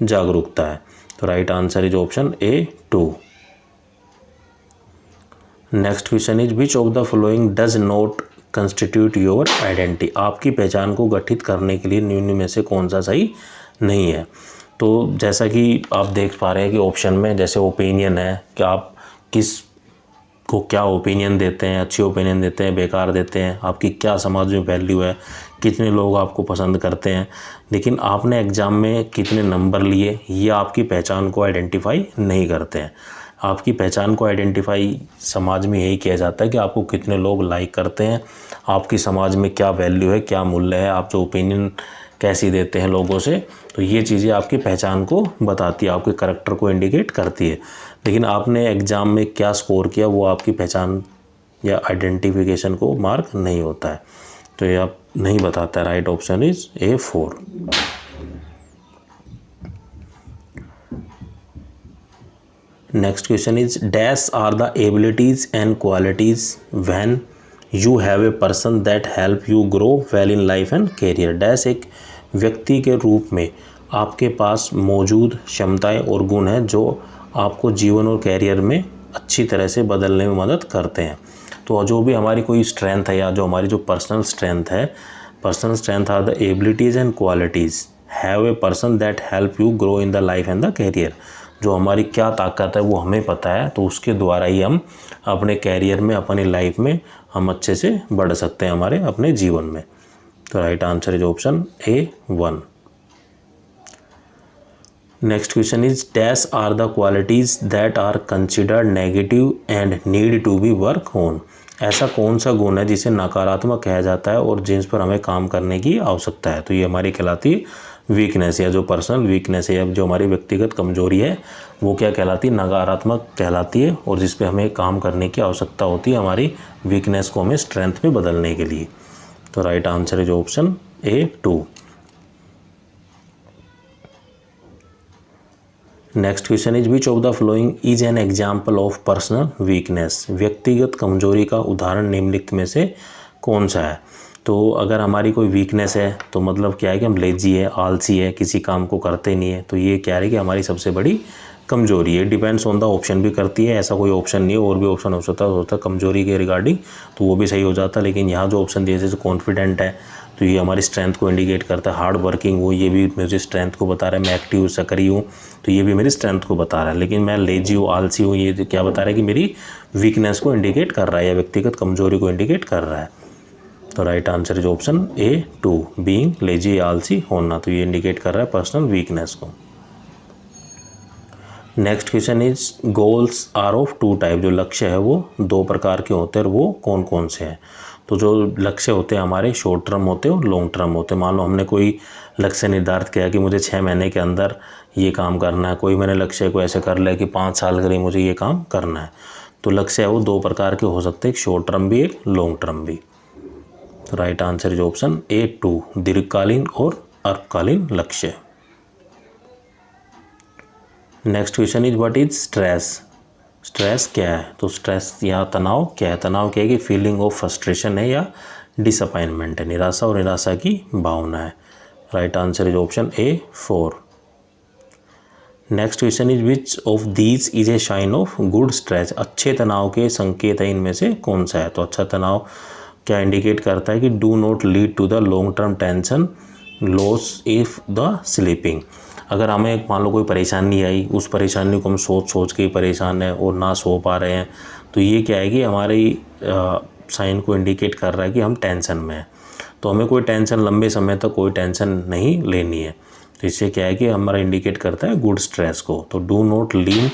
जागरूकता है। तो right answer is option A 2। Next question is which of the following does not constitute your identity. आपकी पहचान को गठित करने के लिए निम्न में से कौन सा सही नहीं है। तो जैसा कि आप देख पा रहे हैं कि ऑप्शन में जैसे ओपिनियन है कि आप किस को क्या ओपिनियन देते हैं, अच्छी ओपिनियन देते हैं, बेकार देते हैं, आपकी क्या समाज में वैल्यू है, कितने लोग आपको पसंद करते हैं। लेकिन आपने एग्ज़ाम में कितने नंबर लिए, ये आपकी पहचान को आइडेंटिफाई नहीं करते हैं। आपकी पहचान को आइडेंटिफाई समाज में यही किया जाता है कि आपको कितने लोग लाइक करते हैं, आपकी समाज में क्या वैल्यू है, क्या मूल्य है, आप जो ओपिनियन कैसी देते हैं लोगों से। तो ये चीज़ें आपकी पहचान को बताती है, आपके करैक्टर को इंडिकेट करती है। लेकिन आपने एग्ज़ाम में क्या स्कोर किया वो आपकी पहचान या आइडेंटिफिकेशन को मार्क नहीं होता है। तो ये आप नहीं बताता है। Right option is A 4। Next question is dash are the abilities and qualities when you have a person that help you grow well in life and career. Dash एक व्यक्ति के रूप में आपके पास मौजूद क्षमताएं और गुण हैं जो आपको जीवन और कैरियर में अच्छी तरह से बदलने में मदद करते हैं। तो जो भी हमारी कोई स्ट्रेंथ है या जो हमारी जो personal strength are the abilities and qualities have a person that help you grow in the life and the career. जो हमारी क्या ताकत है वो हमें पता है, तो उसके द्वारा ही हम अपने कैरियर में, अपनी लाइफ में हम अच्छे से बढ़ सकते हैं हमारे अपने जीवन में। तो right answer is option A 1। Next question is dash are the qualities that are considered negative and need to be work on. ऐसा कौन सा गुण है जिसे नकारात्मक कहा जाता है और जिस पर हमें काम करने की आवश्यकता है। तो ये हमारी कहलाती है वीकनेस, या जो पर्सनल वीकनेस है या जो हमारी व्यक्तिगत कमजोरी है वो क्या कहलाती है, नकारात्मक कहलाती है, और जिस पे हमें काम करने की आवश्यकता होती है हमारी वीकनेस को हमें स्ट्रेंथ में बदलने के लिए। तो right answer is option A 2। Next question is which of the following is an example of personal weakness. व्यक्तिगत कमजोरी का उदाहरण निम्नलिखित में से कौन सा है। तो अगर हमारी कोई वीकनेस है तो मतलब क्या है कि हम लेजी है, आलसी है, किसी काम को करते नहीं है। तो ये क्या है कि हमारी सबसे बड़ी कमजोरी है। डिपेंड्स ऑन द ऑप्शन भी करती है, ऐसा कोई ऑप्शन नहीं है, और भी ऑप्शन हो सकता है कमजोरी के रिगार्डिंग, तो वो भी सही हो जाता है। लेकिन यहाँ जो ऑप्शन दिए जैसे कॉन्फिडेंट है तो ये हमारी स्ट्रेंथ को इंडिकेट करता है। हार्ड वर्किंग हो, ये भी मुझे स्ट्रेंथ को बता रहा है। मैं एक्टिव सक्रिय हूँ तो ये भी मेरी स्ट्रेंथ को बता रहा है। लेकिन मैं लेजी हूँ, आलसी हूँ, ये क्या बता रहा है कि मेरी वीकनेस को इंडिकेट कर रहा है या व्यक्तिगत कमजोरी को इंडिकेट कर रहा है। तो right answer is option A 2, being lazy या आलसी होना। तो ये इंडिकेट कर रहा है पर्सनल वीकनेस को। Next question is goals are of 2 type. जो लक्ष्य है वो 2 प्रकार के होते हैं और वो कौन कौन से हैं। तो जो लक्ष्य होते हैं हमारे शॉर्ट टर्म होते हैं और लॉन्ग टर्म होते हैं। मान लो हमने कोई लक्ष्य निर्धारित किया कि मुझे 6 महीने के अंदर ये काम करना है, कोई मैंने लक्ष्य को ऐसे कर लिया कि 5 साल के लिए मुझे ये काम करना है। तो लक्ष्य है वो 2 प्रकार के हो सकते हैं, एक शॉर्ट टर्म भी, एक लॉन्ग टर्म भी। तो right answer is option A 2, दीर्घकालीन और अल्पकालीन लक्ष्य। Next question is what is stress. Stress क्या है। तो स्ट्रेस या तनाव क्या है। तनाव क्या है कि फीलिंग ऑफ फ्रस्ट्रेशन है या डिसअपॉइंटमेंट है, निराशा और निराशा की भावना है। Right answer is option A 4। Next question is which of these is a sign of good stress. अच्छे तनाव के संकेत है इनमें से कौन सा है। तो अच्छा तनाव क्या इंडिकेट करता है कि do not lead to the long term tension loss if the sleeping. अगर हमें मान लो कोई परेशानी आई, उस परेशानी को हम सोच सोच के परेशान हैं और ना सो पा रहे हैं, तो ये क्या है कि हमारी साइन को इंडिकेट कर रहा है कि हम टेंशन में हैं। तो हमें कोई टेंशन लंबे समय तक कोई टेंशन नहीं लेनी है। तो इससे क्या है कि हमारा इंडिकेट करता है गुड स्ट्रेस को। तो do not lead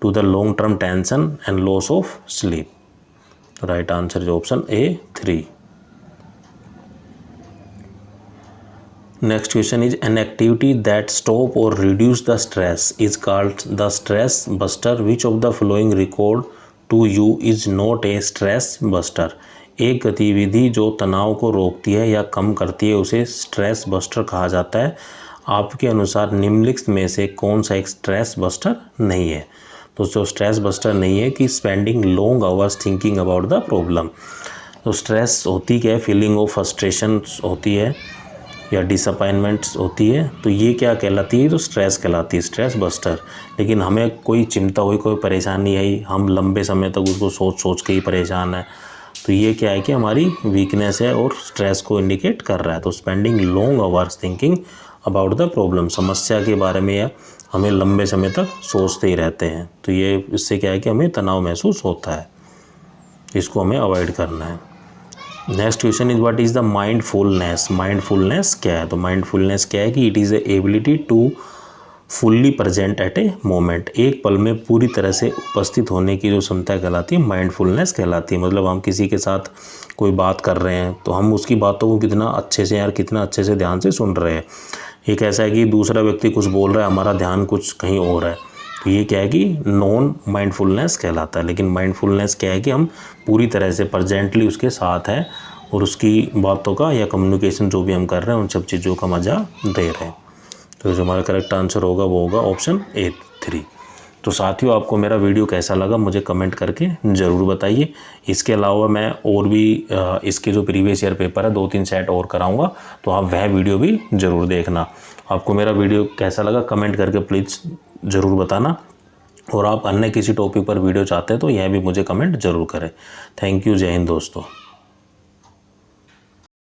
to the long term tension and loss of sleep. Right answer is option A 3। Next question is an activity that stop or reduce the stress is called the stress buster. Which of the following record to you is not a stress buster? एक गतिविधि जो तनाव को रोकती है या कम करती है उसे स्ट्रेस बस्टर कहा जाता है। आपके अनुसार निम्नलिखित में से कौन सा एक स्ट्रेस बस्टर नहीं है। तो जो स्ट्रेस बस्टर नहीं है कि spending long hours thinking about the problem. तो स्ट्रेस होती क्या है, फीलिंग ऑफ फ्रस्ट्रेशन होती है या डिसअपॉइंटमेंट्स होती है। तो ये क्या कहलाती है, तो स्ट्रेस कहलाती है, स्ट्रेस बस्टर। लेकिन हमें कोई चिंता हुई, कोई परेशानी आई, हम लंबे समय तक उसको सोच सोच के ही परेशान है, तो ये क्या है कि हमारी वीकनेस है और स्ट्रेस को इंडिकेट कर रहा है। तो spending long hours thinking about the problem, समस्या के बारे में या हमें लंबे समय तक सोचते ही रहते हैं, तो ये इससे क्या है कि हमें तनाव महसूस होता है, इसको हमें अवॉइड करना है। Next question is what is the mindfulness. Mindfulness क्या है। तो माइंडफुलनेस क्या है कि it is the ability to fully present at a moment. एक पल में पूरी तरह से उपस्थित होने की जो क्षमता कहलाती है माइंडफुलनेस कहलाती है। मतलब हम किसी के साथ कोई बात कर रहे हैं तो हम उसकी बातों को कितना अच्छे से कितना अच्छे से ध्यान से सुन रहे हैं। एक ऐसा है कि दूसरा व्यक्ति कुछ बोल रहा है, हमारा ध्यान कुछ कहीं और है, तो ये क्या है कि नॉन माइंडफुलनेस कहलाता है। लेकिन माइंडफुलनेस क्या है कि हम पूरी तरह से प्रेजेंटली उसके साथ हैं और उसकी बातों का या कम्युनिकेशन जो भी हम कर रहे हैं उन सब चीज़ों का मज़ा दे रहे हैं। तो जो हमारा करेक्ट आंसर होगा वो होगा ऑप्शन ए 3। तो साथियों, आपको मेरा वीडियो कैसा लगा मुझे कमेंट करके ज़रूर बताइए। इसके अलावा मैं और भी इसके जो प्रीवियस ईयर पेपर है 2-3 सेट और कराऊंगा, तो आप वह वीडियो भी ज़रूर देखना। आपको मेरा वीडियो कैसा लगा कमेंट करके प्लीज़ ज़रूर बताना, और आप अन्य किसी टॉपिक पर वीडियो चाहते हैं तो यह भी मुझे कमेंट ज़रूर करें। Thank you. जय हिंद दोस्तों।